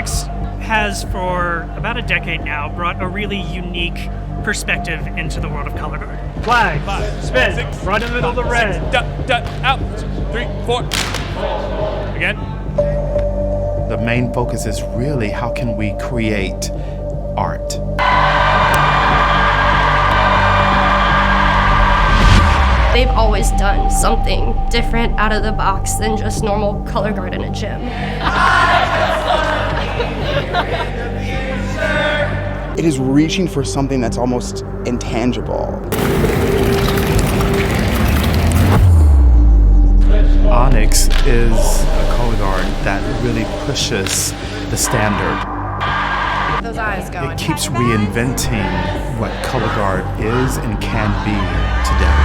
Onyx has, for about a decade now, brought a really unique perspective into the world of color guard. Flag, spin, six, right in the middle of the red. Out. 3, 4. Again. The main focus is really how can we create art. They've always done something different out of the box than just normal color guard in a gym. It is reaching for something that's almost intangible. Onyx is a color guard that really pushes the standard. Keep those eyes going. It keeps reinventing what color guard is and can be today.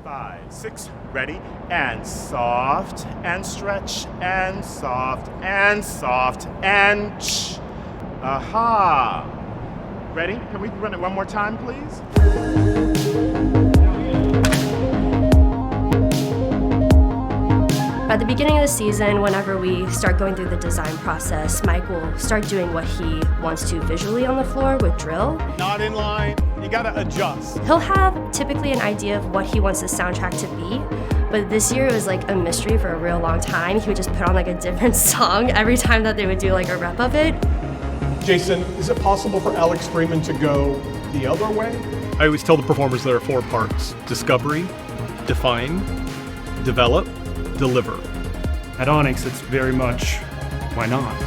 5, 6, ready, and soft, and stretch, and soft, and soft, and aha. Ready? Can we run it one more time, please? At the beginning of the season, whenever we start going through the design process, Mike will start doing what he wants to visually on the floor with drill. Not in line. You gotta adjust. He'll have typically an idea of what he wants the soundtrack to be, but this year it was like a mystery for a real long time. He would just put on like a different song every time that they would do like a rep of it. Jason, is it possible for Alex Freeman to go the other way? I always tell the performers there are 4 parts: discovery, define, develop, deliver. At Onyx, it's very much, why not?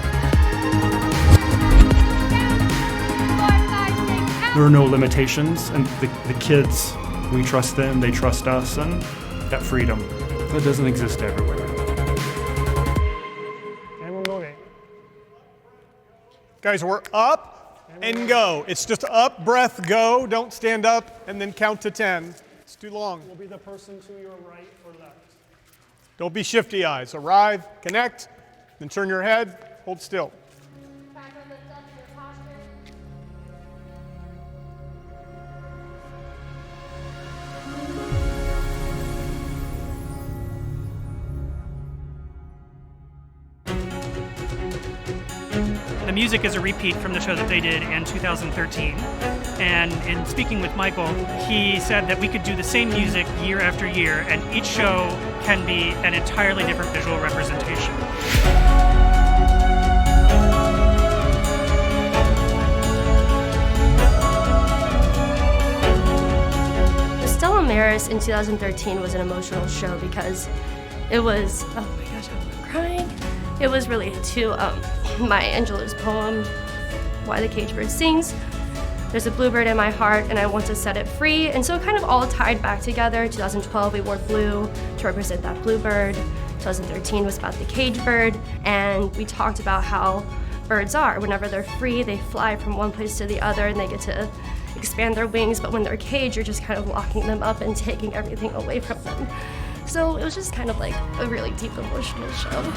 There are no limitations, and the kids, we trust them, they trust us, and that freedom, that doesn't exist everywhere. And we're moving. Guys, we're up and go. It's just up, breath, go. Don't stand up and then count to 10. It's too long. Will be the person to your right or left. Don't be shifty eyes. Arrive, connect, then turn your head, hold still. The music is a repeat from the show that they did in 2013. And in speaking with Michael, he said that we could do the same music year after year, and each show can be an entirely different visual representation. Stella Maris in 2013 was an emotional show because it was, oh my gosh, I'm crying. It was related to Maya Angelou's poem, Why the Caged Bird Sings. There's a bluebird in my heart and I want to set it free. And so it kind of all tied back together. 2012, we wore blue to represent that bluebird. 2013 was about the caged bird. And we talked about how birds are. Whenever they're free, they fly from one place to the other and they get to expand their wings. But when they're caged, you're just kind of locking them up and taking everything away from them. So it was just kind of like a really deep emotional show.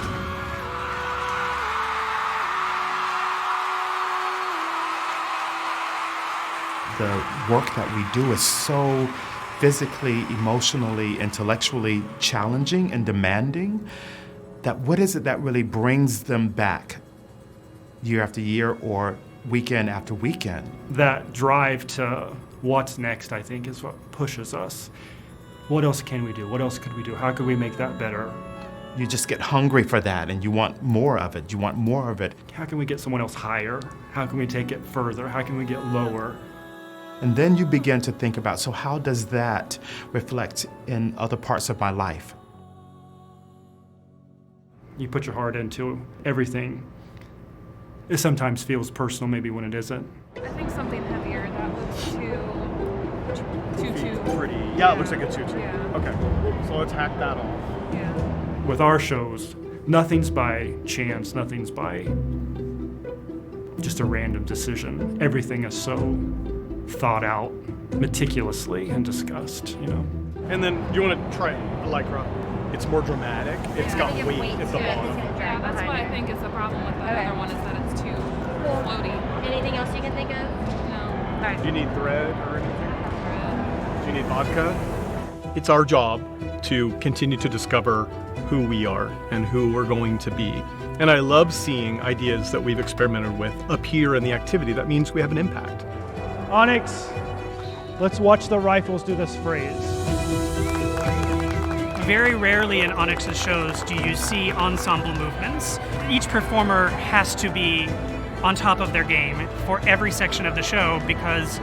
The work that we do is so physically, emotionally, intellectually challenging and demanding that what is it that really brings them back year after year or weekend after weekend? That drive to what's next, I think, is what pushes us. What else can we do? What else could we do? How could we make that better? You just get hungry for that and you want more of it. You want more of it. How can we get someone else higher? How can we take it further? How can we get lower? And then you begin to think about, so how does that reflect in other parts of my life? You put your heart into everything. It sometimes feels personal, maybe when it isn't. I think something heavier. That looks too Pretty. Yeah, it looks like a tutu. Yeah. Okay, so let's hack that off. Yeah. With our shows, nothing's by chance, nothing's by just a random decision. Everything is so thought out meticulously and discussed, you know. And then you want to try the Lycra. It's more dramatic. It's got weight at the bottom. Yeah, that's what I think is the problem with the other one, is that it's too floaty. Anything else you can think of? No. All right. Do you need thread or anything? Do you need vodka? It's our job to continue to discover who we are and who we're going to be. And I love seeing ideas that we've experimented with appear in the activity. That means we have an impact. Onyx, let's watch the rifles do this phrase. Very rarely in Onyx's shows do you see ensemble movements. Each performer has to be on top of their game for every section of the show because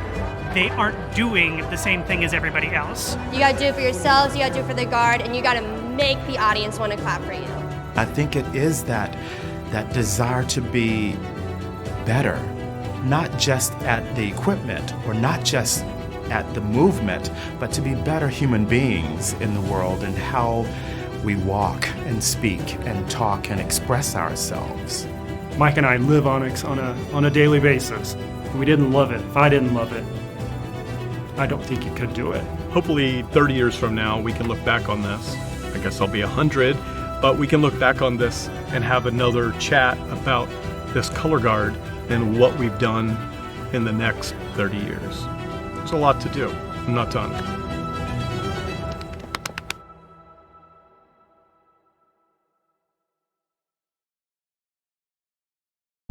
they aren't doing the same thing as everybody else. You gotta do it for yourselves, you gotta do it for the guard, and you gotta make the audience want to clap for you. I think it is that desire to be better, not just at the equipment or not just at the movement, but to be better human beings in the world and how we walk and speak and talk and express ourselves. Mike and I live Onyx on a daily basis. If we didn't love it, if I didn't love it, I don't think you could do it. Hopefully 30 years from now, we can look back on this. I guess I'll be 100, but we can look back on this and have another chat about this color guard and what we've done in the next 30 years. There's a lot to do. I'm not done.